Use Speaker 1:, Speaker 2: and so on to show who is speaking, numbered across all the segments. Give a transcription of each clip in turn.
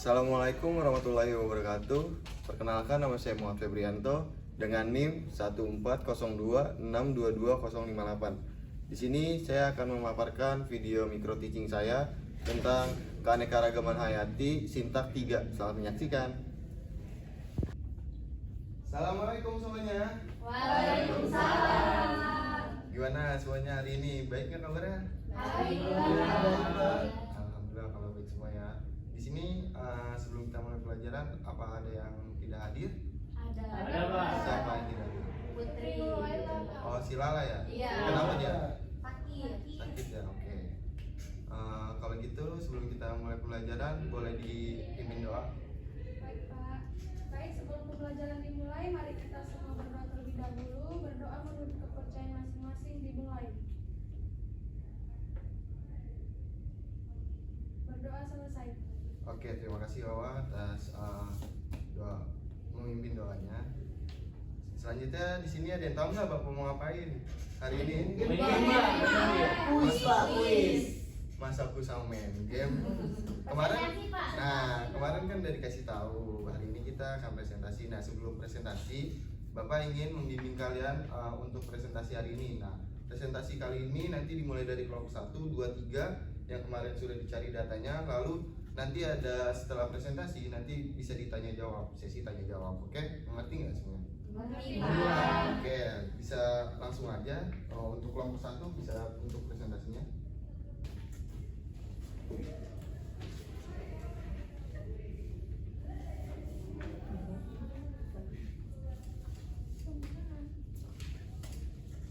Speaker 1: Assalamualaikum warahmatullahi wabarakatuh. Perkenalkan, nama saya Muhammad Febrianto dengan NIM 14026220058. Di sini saya akan memaparkan video micro teaching saya tentang keanekaragaman hayati sintak 3. Selamat menyaksikan. Assalamualaikum semuanya.
Speaker 2: Waalaikumsalam.
Speaker 1: Gimana semuanya hari ini? Baik nggak kabarnya?
Speaker 2: Alhamdulillah.
Speaker 1: Alhamdulillah kalau baik semuanya. Di sini sebelum kita mulai pelajaran, apa ada yang tidak hadir?
Speaker 2: Ada.
Speaker 3: Pak.
Speaker 1: Siapa yang tidak hadir?
Speaker 2: Putri.
Speaker 1: Oh, si Lala ya?
Speaker 2: Iya.
Speaker 1: Kenapa dia?
Speaker 2: Sakit.
Speaker 1: Sakit ya, oke. Kalau gitu sebelum kita mulai pelajaran, boleh dipimpin doa.
Speaker 4: Baik Pak. Baik, sebelum pembelajaran dimulai, mari kita semua berdoa terlebih dahulu. Berdoa menurut kepercayaan masing-masing dimulai. Berdoa selesai.
Speaker 1: Oke, terima kasih Wawa atas doa memimpin doanya. Selanjutnya di sini ada yang tahu nggak Bapak mau ngapain hari ini?
Speaker 3: Kuis.
Speaker 1: Masa aku sama main game. Kemarin kan udah dikasih tahu hari ini kita akan presentasi. Nah, sebelum presentasi Bapak ingin membimbing kalian untuk presentasi hari ini. Nah, presentasi kali ini nanti dimulai dari kelompok 1, 2, 3 yang kemarin sudah dicari datanya. Lalu nanti ada setelah presentasi nanti bisa ditanya jawab, sesi tanya jawab. Oke, mengerti nggak semua? Oke, bisa langsung aja. Untuk kelompok 1 bisa untuk presentasinya.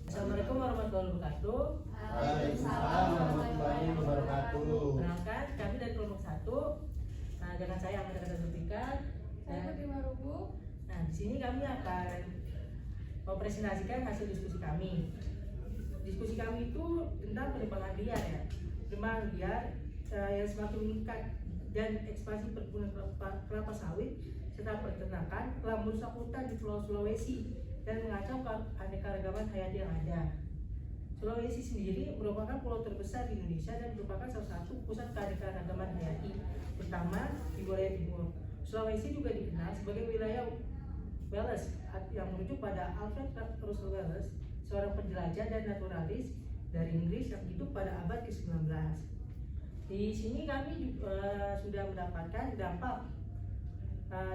Speaker 3: Assalamualaikum warahmatullahi wabarakatuh.
Speaker 2: Waalaikumsalam warahmatullahi wabarakatuh.
Speaker 3: Perkenalkan, kami dari kelompok 1. Nah, dengan saya Ahmad Zulfikar.
Speaker 4: Saya Putri Marubu.
Speaker 3: Nah, di sini kami akan mempresentasikan hasil diskusi kami. Diskusi kami itu tentang penebangan liar ya. Penebangan liar yang semakin meningkat dan ekspansi perkebunan kelapa sawit serta peternakan telah merusak hutan di Pulau Sulawesi dan mengancam keanekaragaman hayati yang ada. Sulawesi sendiri merupakan pulau terbesar di Indonesia dan merupakan salah satu pusat keanekaragaman hayati, terutama di wilayah timur. Sulawesi juga dikenal sebagai wilayah Wales yang merujuk pada Alfred Russel Wallace, seorang penjelajah dan naturalis dari Inggris yang hidup pada abad ke-19. Di sini kami sudah mendapatkan dampak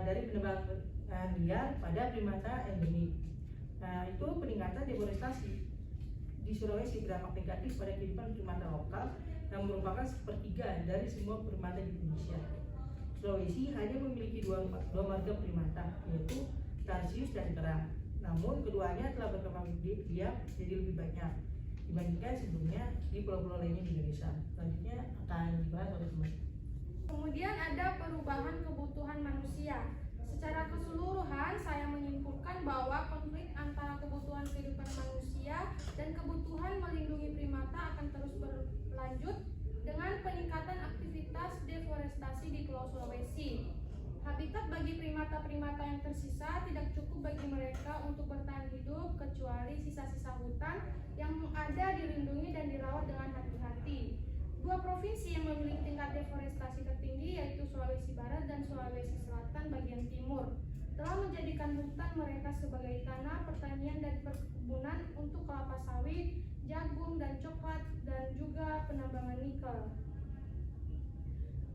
Speaker 3: dari penebangan liar pada primata endemik. Nah, itu peningkatan deforestasi di Sulawesi berdampak negatif pada kehidupan primata lokal yang merupakan sepertiga dari semua primata di Indonesia. Sulawesi hanya memiliki dua marga primata, yaitu Tarsius dan Kerang. Namun keduanya telah berkembang biak jadi lebih banyak dibandingkan sebelumnya di pulau-pulau lainnya di Indonesia. Selanjutnya akan dibahas oleh teman.
Speaker 4: Kemudian ada perubahan kebutuhan manusia. Secara keseluruhan, saya menyimpulkan bahwa konflik antara kebutuhan kehidupan manusia dan kebutuhan melindungi primata akan terus berlanjut dengan peningkatan aktivitas deforestasi di Pulau Sulawesi. Habitat bagi primata-primata yang tersisa tidak cukup bagi mereka untuk bertahan hidup kecuali sisa-sisa hutan yang ada dilindungi dan dirawat dengan hati-hati. Dua provinsi yang memiliki tingkat deforestasi tertinggi yaitu Sulawesi Barat dan Sulawesi Selatan bagian timur telah menjadikan hutan mereka sebagai tanah pertanian dan perkebunan untuk kelapa sawit, jagung dan coklat dan juga penambangan nikel.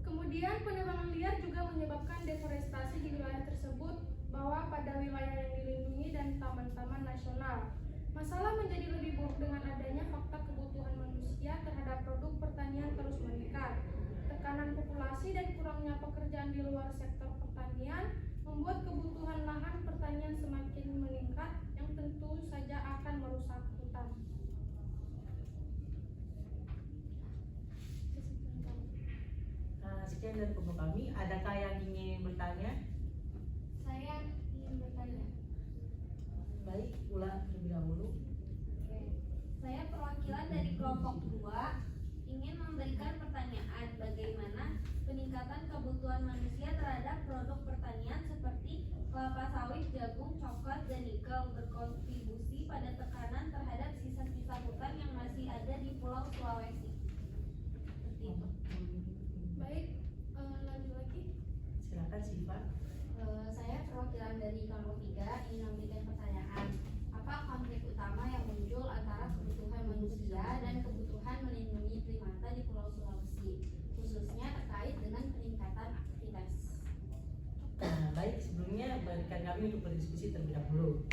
Speaker 4: Kemudian penebangan liar juga menyebabkan deforestasi di wilayah tersebut bahwa pada wilayah yang dilindungi dan taman-taman nasional. Masalah menjadi lebih buruk dengan adanya fakta kebutuhan manusia terhadap produk pertanian terus meningkat. Tekanan populasi dan kurangnya pekerjaan di luar sektor pertanian membuat kebutuhan lahan pertanian semakin meningkat yang tentu saja akan merusak hutan.
Speaker 3: Sekian dari kelompok kami. Adakah yang ingin bertanya?
Speaker 2: Saya ingin bertanya.
Speaker 3: Baik, ulang terlebih dahulu.
Speaker 2: Oke. Saya perwakilan dari kelompok 2 ingin memberikan pertanyaan bagaimana peningkatan kebutuhan manusia terhadap produk pertanian seperti kelapa sawit, jagung, coklat, dan nikel berkontribusi pada tekanan terhadap sisa-sisa hutan yang masih ada di Pulau Sulawesi. Seperti itu.
Speaker 4: Baik, lanjut lagi.
Speaker 3: Silakan Siva.
Speaker 2: Saya perwakilan dari kelompok 3 ingin memberikan pertanyaan. Apa konflik utama yang muncul antara kebutuhan manusia dan kebutuhan melindungi primata di Pulau Sulawesi, khususnya terkait dengan peningkatan aktivitas?
Speaker 3: Nah, baik, sebelumnya berikan kami untuk berdiskusi terlebih dahulu.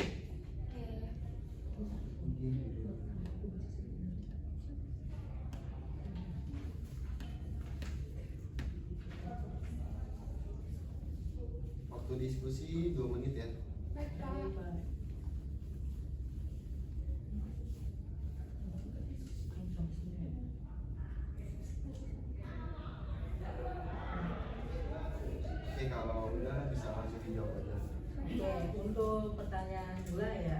Speaker 1: Waktu diskusi 2 menit ya.
Speaker 4: Baik, Pak.
Speaker 1: Oke, kalau udah bisa langsung dijawab aja.
Speaker 3: Oke, untuk pertanyaan kedua ya.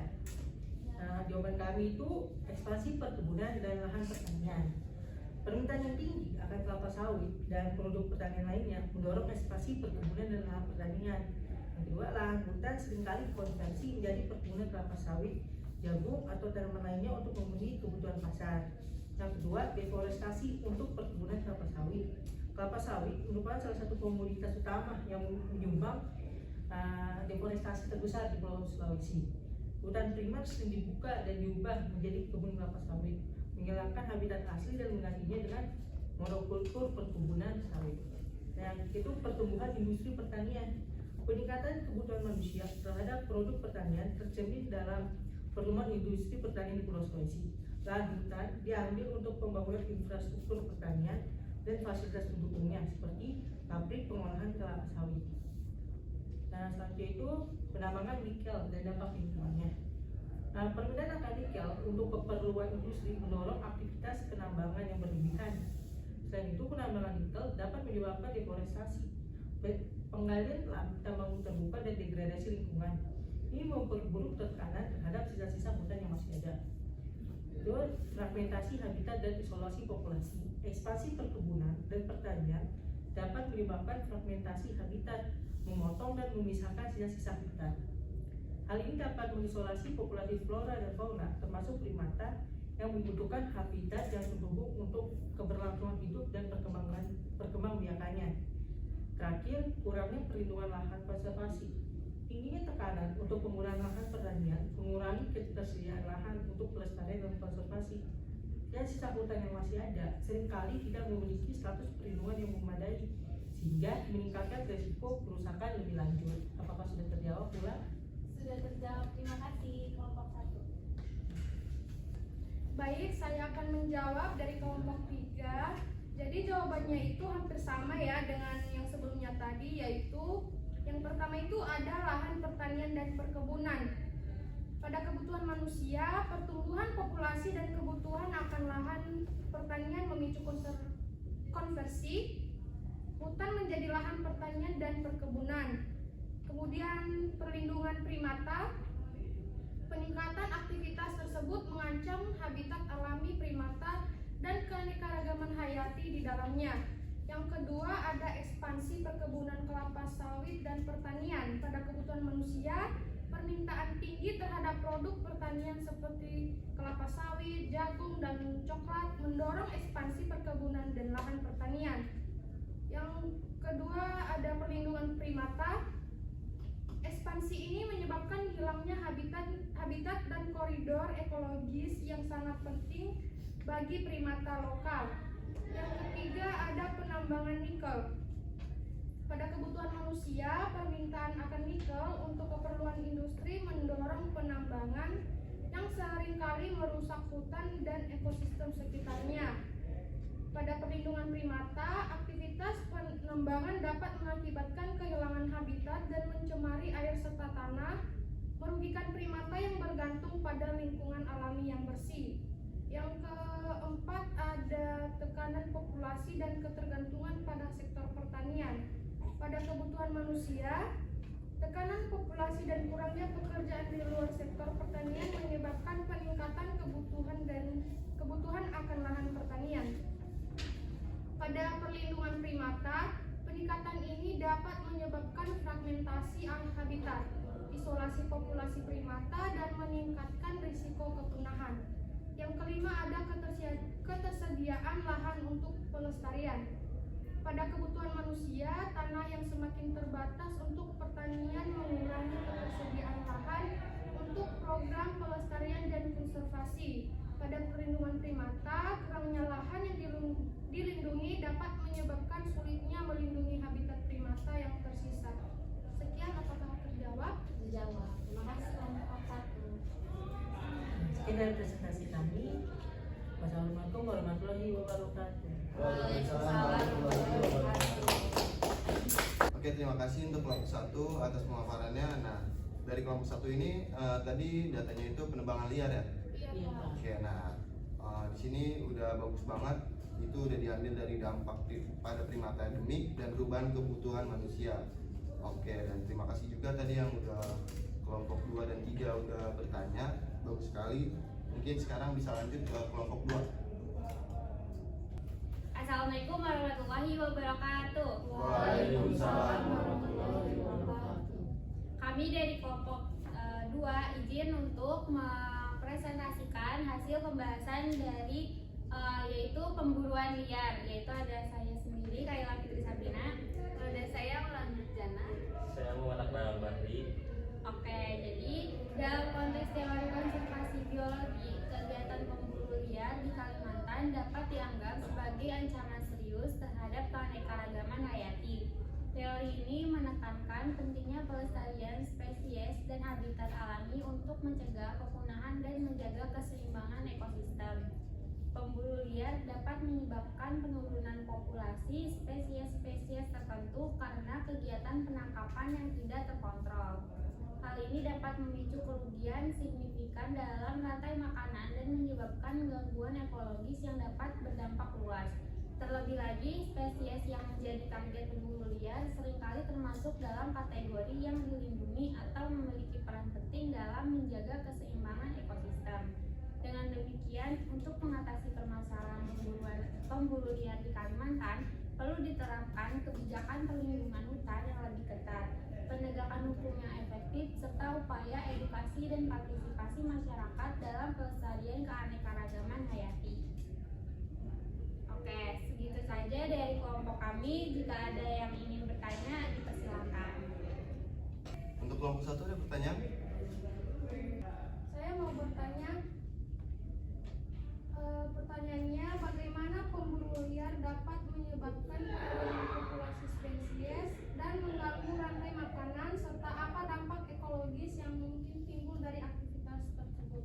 Speaker 3: Nah, jawaban kami itu ekspansi perkebunan dan lahan pertanian. Permintaan yang tinggi akan kelapa sawit dan produk pertanian lainnya mendorong ekspansi perkebunan dan lahan pertanian. Yang kedua, lahan hutan seringkali dikonversi menjadi perkebunan kelapa sawit, jagung atau tanaman lainnya untuk memenuhi kebutuhan pasar. Yang kedua, deforestasi untuk perkebunan kelapa sawit. Kelapa sawit merupakan salah satu komoditas utama yang menyumbang deforestasi terbesar di Pulau Sulawesi. Hutan primer sering dibuka dan diubah menjadi kebun kelapa sawit, menghilangkan habitat asli dan menggantinya dengan monokultur perkebunan sawit. Yang itu pertumbuhan industri pertanian. Peningkatan kebutuhan manusia terhadap produk pertanian tercermin dalam pertumbuhan industri pertanian di Pulau Sulawesi. Lahan hutan diambil untuk pembangunan infrastruktur pertanian dan fasilitas pendukungnya seperti pabrik pengolahan kelapa sawit. Nah, selanjutnya itu penambangan nikel dan dampak lingkungannya. Nah, permintaan akan nikel untuk keperluan industri mendorong aktivitas penambangan yang berlebihan. Selain itu, penambangan nikel dapat menyebabkan deforestasi, penggalian tambang terbuka dan degradasi lingkungan. Ini memperburuk tekanan terhadap sisa-sisa hutan yang masih ada. Itu fragmentasi habitat dan isolasi populasi. Ekspansi perkebunan dan pertanian dapat menyebabkan fragmentasi habitat, memotong dan memisahkan sisa-sisa hutan. Hal ini dapat mengisolasi populasi flora dan fauna, termasuk primata yang membutuhkan habitat yang terhubung untuk keberlangsungan hidup dan perkembangbiakannya. Terakhir, kurangnya perlindungan lahan konservasi. Tingginya tekanan untuk penggunaan lahan pertanian mengurangi ketersediaan lahan untuk pelestarian dan konservasi. Dan sisa hutan yang masih ada seringkali tidak memiliki status perlindungan yang memadai, sehingga meningkatkan risiko kerusakan lebih lanjut. Apakah sudah terjawab pula?
Speaker 2: Sudah terjawab, terima kasih kelompok 1.
Speaker 4: Baik, saya akan menjawab dari kelompok 3. Jadi jawabannya itu hampir sama ya dengan yang sebelumnya tadi, yaitu yang pertama itu ada lahan pertanian dan perkebunan. Pada kebutuhan manusia, pertumbuhan populasi dan kebutuhan akan lahan pertanian memicu konversi hutan menjadi lahan pertanian dan perkebunan. Kemudian perlindungan primata. Peningkatan aktivitas tersebut mengancam habitat alami primata dan keanekaragaman hayati di dalamnya. Yang kedua ada ekspansi perkebunan kelapa sawit dan pertanian. Pada kebutuhan manusia, permintaan tinggi terhadap produk pertanian seperti kelapa sawit, jagung, dan coklat mendorong ekspansi perkebunan dan lahan pertanian. Yang kedua ada perlindungan primata. Ekspansi ini menyebabkan hilangnya habitat dan koridor ekologis yang sangat penting bagi primata lokal. Yang ketiga ada penambangan nikel. Pada kebutuhan manusia, permintaan akan nikel untuk keperluan industri mendorong penambangan yang seringkali merusak hutan dan ekosistem sekitarnya. Pada perlindungan primata, aktivitas penambangan dapat mengakibatkan kehilangan habitat dan mencemari air serta tanah, merugikan primata yang bergantung pada lingkungan alami yang bersih. Yang keempat ada tekanan populasi dan ketergantungan pada sektor pertanian. Pada kebutuhan manusia, tekanan populasi dan kurangnya pekerjaan di luar sektor pertanian menyebabkan peningkatan kebutuhan akan lahan pertanian. Pada perlindungan primata, peningkatan ini dapat menyebabkan fragmentasi habitat, isolasi populasi primata, dan meningkatkan risiko kepunahan. Yang kelima ada ketersediaan lahan untuk pelestarian. Pada kebutuhan manusia, tanah yang semakin semakin terbatas untuk pertanian mengurangi ketersediaan lahan untuk program pelestarian dan konservasi. Pada perlindungan primata, kurangnya lahan yang dilindungi dapat menyebabkan sulitnya melindungi habitat primata yang tersisa. Sekian, apakah terjawab?
Speaker 2: Terjawab. Terima kasih kelompok 1.
Speaker 3: Sekian dari presentasi kami. Wassalamualaikum warahmatullahi wabarakatuh.
Speaker 2: Waalaikumsalam warahmatullahi wabarakatuh.
Speaker 1: Oke, terima kasih untuk kelompok 1 atas pemaparannya. Nah, dari kelompok 1 ini tadi datanya itu penebangan liar ya.
Speaker 3: Iya, Pak.
Speaker 1: Oke, nah di sini udah bagus banget. Itu udah diambil dari dampak pada primata endemik dan perubahan kebutuhan manusia. Oke, dan terima kasih juga tadi yang udah kelompok 2 dan 3 udah bertanya. Bagus sekali. Mungkin sekarang bisa lanjut ke kelompok 2.
Speaker 2: Assalamualaikum warahmatullahi wabarakatuh.
Speaker 1: Waalaikumsalam warahmatullahi wabarakatuh.
Speaker 2: Kami dari kelompok 2 izin untuk mempresentasikan hasil pembahasan dari yaitu pemburuan liar, yaitu ada saya sendiri Kaila Fitri Sabrina, ada saya Ulan Jana.
Speaker 5: Saya Muhammad Akbar Al-Bahri.
Speaker 2: Oke, jadi dalam konteks teori konservasi biologi, kegiatan pemburu liar di Kalimantan dapat dianggap sebagai ancaman serius terhadap keanekaragaman hayati. Teori ini menekankan pentingnya pelestarian spesies dan habitat alami untuk mencegah kepunahan dan menjaga keseimbangan ekosistem. Pemburu liar dapat menyebabkan penurunan populasi spesies-spesies tertentu karena kegiatan penangkapan yang tidak terkontrol. Hal ini dapat memicu kerugian signifikan dalam rantai makanan dan menyebabkan gangguan ekologis yang dapat berdampak luas. Terlebih lagi, spesies yang menjadi target pemburu liar seringkali termasuk dalam kategori yang dilindungi atau memiliki peran penting dalam menjaga keseimbangan ekosistem. Dengan demikian, untuk mengatasi permasalahan pemburu liar di Kalimantan, perlu diterapkan kebijakan perlindungan hutan yang lebih ketat, penegakan hukum yang efektif, serta upaya edukasi dan partisipasi masyarakat dalam pelestarian keanekaragaman hayati. Oke, segitu saja dari kelompok kami. Jika ada yang ingin bertanya, dipersilakan.
Speaker 1: Untuk kelompok 1 ada pertanyaan?
Speaker 4: Saya mau bertanya, pertanyaannya bagaimana pemburu liar dapat menyebabkan penurunan populasi spesies dan mengganggu rantai makanan serta apa dampak ekologis yang mungkin timbul dari aktivitas tersebut?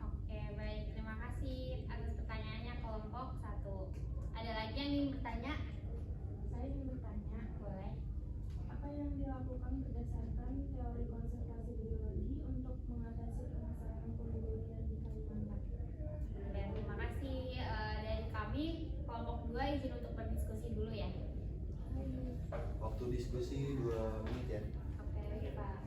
Speaker 2: Oke, baik. Terima kasih atas pertanyaannya kelompok 1. Ada lagi yang ingin bertanya? Saya ingin bertanya, boleh? Apa yang dilakukan berdasarkan teori konservasi biologi untuk mengatasi permasalahan pemburu liar di Kalimantan? Oke, terima kasih. Dari kami, kelompok 2 izin untuk berdiskusi dulu ya.
Speaker 1: Waktu diskusi 2 menit ya.
Speaker 2: Oke, Pak.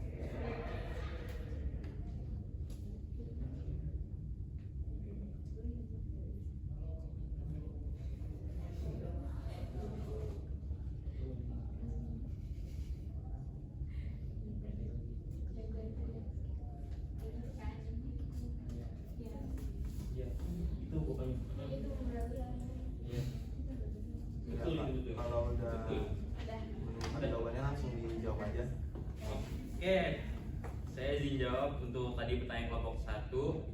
Speaker 5: Iya, itu bukan. Iya.
Speaker 1: Udah,
Speaker 5: Betul,
Speaker 1: Pak.
Speaker 5: itu betul.
Speaker 1: Kalau udah
Speaker 5: Betul.
Speaker 1: menemukan jawabannya langsung dijawab aja.
Speaker 5: Oke, saya izin jawab untuk tadi pertanyaan kelompok 1.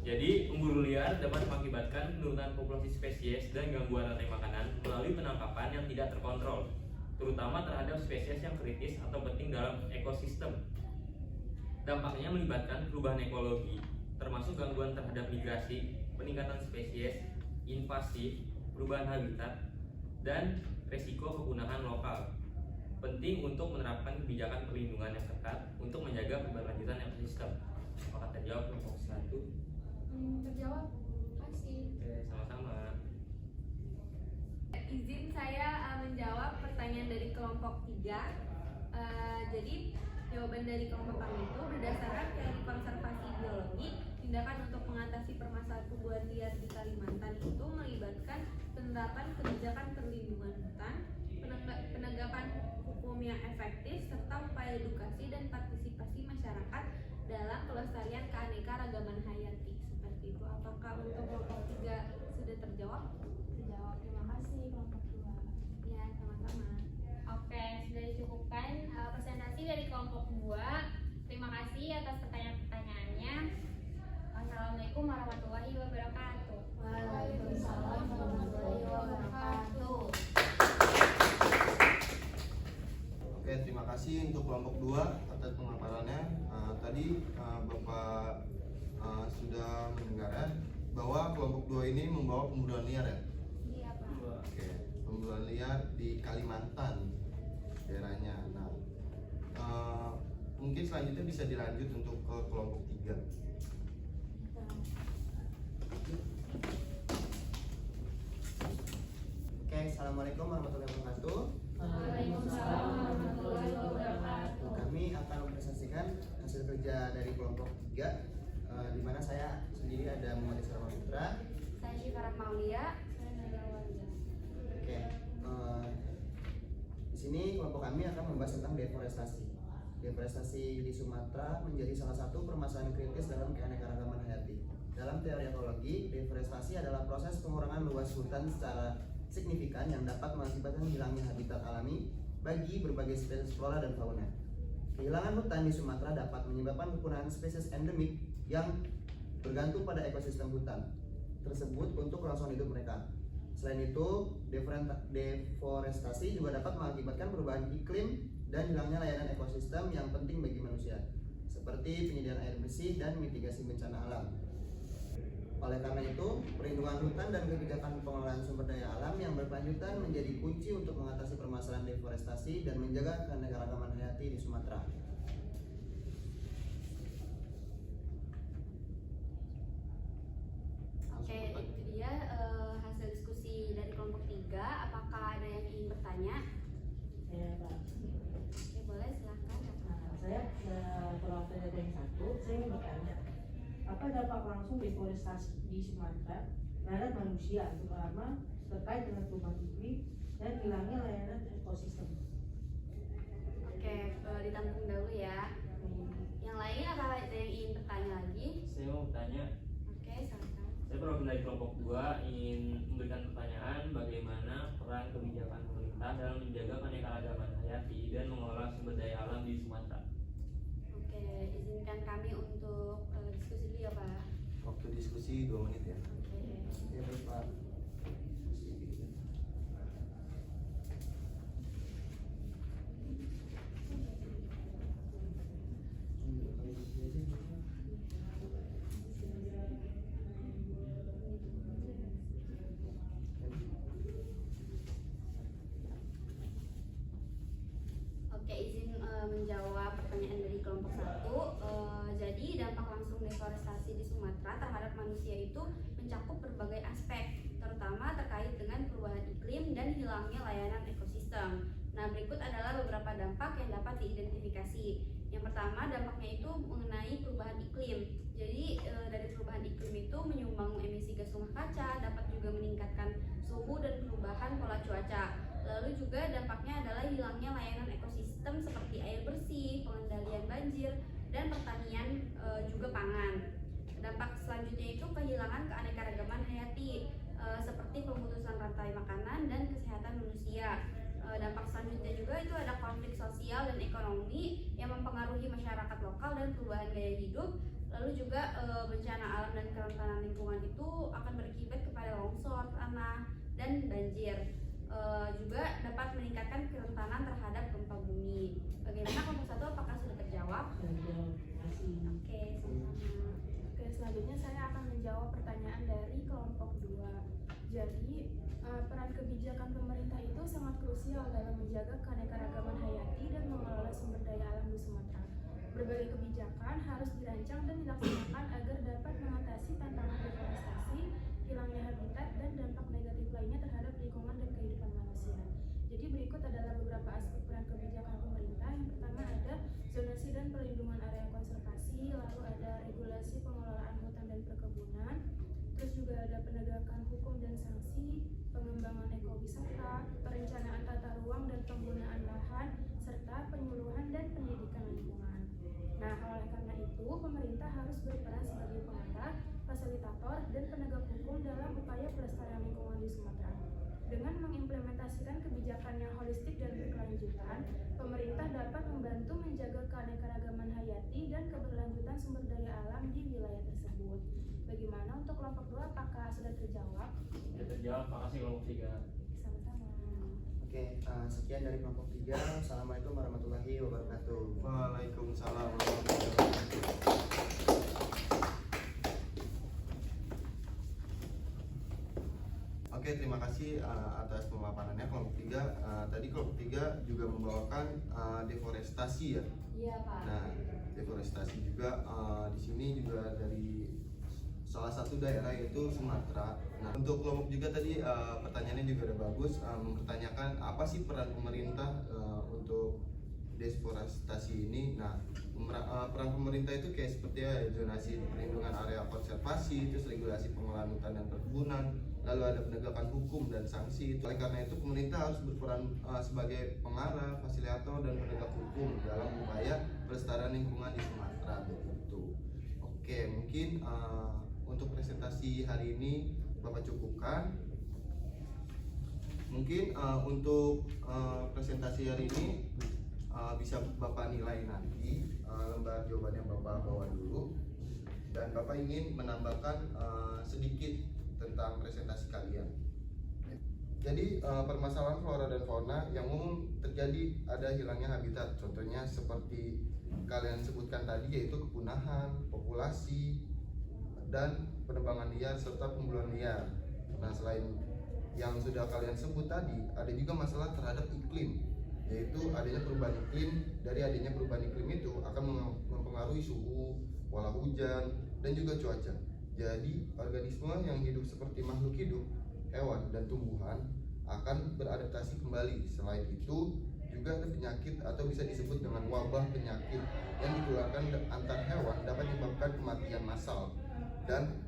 Speaker 5: Jadi, pemburu liar dapat mengakibatkan penurunan populasi spesies dan gangguan rantai makanan melalui penangkapan yang tidak terkontrol, terutama terhadap spesies yang kritis atau penting dalam ekosistem. Dampaknya melibatkan perubahan ekologi, termasuk gangguan terhadap migrasi, peningkatan spesies, invasi, perubahan habitat, dan resiko kepunahan lokal. Penting untuk menerapkan kebijakan perlindungan yang ketat untuk menjaga keberlanjutan ekosistem. Apakah terjawab kelompok 1?
Speaker 4: Terjawab. Kasih.
Speaker 5: Oke, sama-sama.
Speaker 2: Izin saya menjawab pertanyaan dari kelompok 3. Jadi jawaban dari kelompok kami itu berdasarkan teori konservasi biologi, tindakan untuk mengatasi permasalahan pemburu liar di Kalimantan itu melibatkan penerapan kebijakan perlindungan hutan, penegakan hukum yang efektif, serta upaya edukasi dan partisipasi masyarakat dalam pelestarian keanekaragaman hayati. Seperti itu. Apakah untuk kelompok 3 sudah terjawab? Terjawab. Terima kasih kelompok 2. Ya, sama-sama. Oke, sudah dicukupkan
Speaker 6: kelompok 2. Terima kasih atas pertanyaan-pertanyaannya. Assalamualaikum warahmatullahi wabarakatuh.
Speaker 2: Waalaikumsalam warahmatullahi wabarakatuh.
Speaker 1: Oke, terima kasih untuk kelompok 2 atas pemaparannya. Tadi Bapak sudah mendengar ya, bahwa kelompok 2 ini membawa pemburuan liar ya.
Speaker 2: Iya, Pak.
Speaker 1: Oke, pemburuan liar di Kalimantan daerahnya. Nah, mungkin selanjutnya bisa dilanjut untuk ke kelompok 3. Oke, assalamualaikum warahmatullahi wabarakatuh.
Speaker 2: Waalaikumsalam warahmatullahi wabarakatuh.
Speaker 1: Kami akan mempresentasikan hasil kerja dari kelompok 3, di mana saya sendiri ada Muhammad Isra Putra.
Speaker 2: Saya Syifa Maulia. Saya Naila Walia.
Speaker 1: Oke, di sini kelompok kami akan membahas tentang deforestasi. Deforestasi di Sumatera menjadi salah satu permasalahan kritis dalam keanekaragaman hayati. Dalam teori ekologi, deforestasi adalah proses pengurangan luas hutan secara signifikan yang dapat mengakibatkan hilangnya habitat alami bagi berbagai spesies flora dan fauna. Kehilangan hutan di Sumatera dapat menyebabkan kepunahan spesies endemik yang bergantung pada ekosistem hutan tersebut untuk kelangsungan hidup mereka. Selain itu, deforestasi juga dapat mengakibatkan perubahan iklim dan hilangnya layanan ekosistem yang penting bagi manusia, seperti penyediaan air bersih dan mitigasi bencana alam. Oleh karena itu, perlindungan hutan dan kebijakan pengelolaan sumber daya alam yang berkelanjutan menjadi kunci untuk mengatasi permasalahan deforestasi dan menjaga keanekaragaman hayati di Sumatera.
Speaker 2: Oke, itu dia hasil diskusi dari kelompok 3. Apakah ada yang ingin bertanya?
Speaker 3: Ya, Pak.
Speaker 2: Oke, boleh silahkan.
Speaker 3: Nah, saya perwakilan dari yang 1, saya ingin bertanya, apa dampak langsung deforestasi di Sumatera terhadap manusia, terutama terkait dengan perubahan iklim dan hilangnya layanan ekosistem?
Speaker 2: Oke, ditampung dahulu ya. Yang lain apakah ada yang ingin bertanya lagi?
Speaker 5: Saya mau bertanya.
Speaker 2: Oke, silakan.
Speaker 5: Saya perwakilan dari kelompok 2 ingin memberikan pertanyaan bagaimana peran kebijakan pemerintah dalam menjaga keanekaragaman hayati dan mengelola sumber daya alam di Sumatera.
Speaker 2: Oke, izinkan kami untuk diskusi dulu ya, Pak.
Speaker 1: Waktu diskusi 2 menit ya.
Speaker 2: Oke.
Speaker 1: Oke, baik Pak.
Speaker 2: Oke, izin menjawab pertanyaan dari kelompok 1. Jadi dampak langsung deforestasi di Sumatera terhadap manusia itu mencakup berbagai aspek, terutama terkait dengan perubahan iklim dan hilangnya layanan ekosistem. Nah, berikut adalah beberapa dampak yang dapat diidentifikasi. Yang pertama, dampaknya itu mengenai perubahan iklim. Jadi dari perubahan iklim itu menyumbang emisi gas rumah kaca, dapat juga meningkatkan suhu dan perubahan pola cuaca. Lalu juga dampaknya adalah hilangnya layanan ekosistem seperti air bersih, pengendalian banjir, dan pertanian juga pangan. Dampak selanjutnya itu kehilangan keanekaragaman hayati seperti pemutusan rantai makanan dan kesehatan manusia. Dampak selanjutnya juga itu ada konflik sosial dan ekonomi yang mempengaruhi masyarakat lokal dan perubahan gaya hidup. Lalu juga bencana alam dan kerentanan lingkungan itu akan berakibat kepada longsor, tanah, dan banjir. Juga dapat meningkatkan kerentanan terhadap gempa bumi. Bagaimana kelompok 1, apakah sudah terjawab? Oke, sama-sama.
Speaker 4: Oke, selanjutnya saya akan menjawab pertanyaan dari kelompok 2. Jadi, peran kebijakan pemerintah itu sangat krusial dalam menjaga keanekaragaman hayati dan mengelola sumber daya alam di Sumatera. Berbagai kebijakan harus dirancang dan dilaksanakan agar dapat mengatasi tantangan deforestasi, hilangnya habitat, dan dampak negatif lainnya terhadap lingkungan dan kehidupan manusia. Jadi berikut adalah beberapa aspek peran kebijakan pemerintah. Yang pertama ada zonasi dan perlindungan area konservasi, lalu ada regulasi pengelolaan hutan dan perkebunan, terus juga ada penegakan hukum dan sanksi, pengembangan ekowisata, perencanaan tata ruang dan penggunaan lahan, serta penyuluhan dan pendidikan lingkungan. Nah, oleh karena itu, pemerintah harus berperan sebagai pengarah, fasilitator, dan penegak hukum dalam upaya pelestarian lingkungan di Sumatera. Dengan mengimplementasikan kebijakan yang holistik dan berkelanjutan, pemerintah dapat membantu menjaga
Speaker 7: keanekaragaman hayati dan keberlanjutan sumber daya alam di wilayah tersebut. Bagaimana untuk kelompok 2, apakah sudah terjawab?
Speaker 5: Sudah terjawab, makasih kelompok 3.
Speaker 7: Sama-sama.
Speaker 8: Oke, sekian dari kelompok 3. Assalamualaikum warahmatullahi wabarakatuh.
Speaker 1: Waalaikumsalam warahmatullahi wabarakatuh. Oke, terima kasih atas pemaparannya kelompok 3. Tadi kelompok 3 juga membawakan deforestasi ya.
Speaker 2: Iya Pak.
Speaker 1: Nah, deforestasi juga di sini juga dari salah satu daerah yaitu Sumatera. Nah, untuk kelompok juga tadi pertanyaannya juga udah bagus, mempertanyakan apa sih peran pemerintah untuk deforestasi ini. Nah, peran pemerintah itu kayak seperti ya, zonasi perlindungan area konservasi, terus regulasi pengelolaan hutan dan perkebunan, lalu ada penegakan hukum dan sanksi. Oleh karena itu pemerintah harus berperan sebagai pengarah, fasilitator dan penegak hukum dalam upaya pelestarian lingkungan di Sumatera begitu. Oke, mungkin untuk presentasi hari ini Bapak cukupkan. Mungkin untuk presentasi hari ini bisa Bapak nilai nanti, lembar jawabannya Bapak bawa dulu, dan Bapak ingin menambahkan sedikit tentang presentasi kalian. Jadi permasalahan flora dan fauna yang umum terjadi ada hilangnya habitat, contohnya seperti kalian sebutkan tadi yaitu kepunahan populasi dan penebangan liar serta pemburuan liar. Nah, selain yang sudah kalian sebut tadi, ada juga masalah terhadap iklim, yaitu adanya perubahan iklim. Dari adanya perubahan iklim itu akan mempengaruhi suhu, pola hujan, dan juga cuaca. Jadi organisme yang hidup seperti makhluk hidup, hewan, dan tumbuhan akan beradaptasi kembali. Selain itu juga ada penyakit atau bisa disebut dengan wabah penyakit yang ditularkan antar hewan dapat menyebabkan kematian massal dan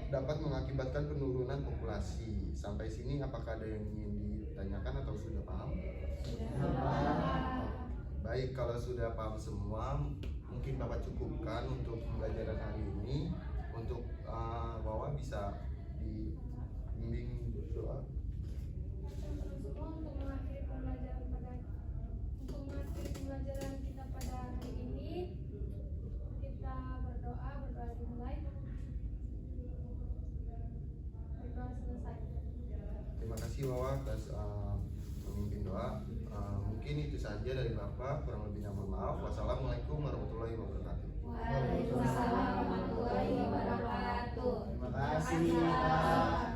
Speaker 1: dapat mengakibatkan penurunan populasi. Sampai sini apakah ada yang ingin ditanyakan atau sudah paham? Baik, kalau sudah paham semua, mungkin Bapak cukupkan untuk pembelajaran hari ini. Untuk bahwa bisa dibimbing berdoa.
Speaker 4: Untuk mengakhiri pembelajaran kita pada hari ini, kita berdoa dimulai, berdoa selesai.
Speaker 1: Terima kasih Wawa atas memimpin doa. Mungkin itu saja dari Bapak, kurang lebihnya mohon maaf. Wassalamualaikum warahmatullahi wabarakatuh.
Speaker 2: Waalaikumsalam warahmatullahi wabarakatuh.
Speaker 8: Terima kasih Pak.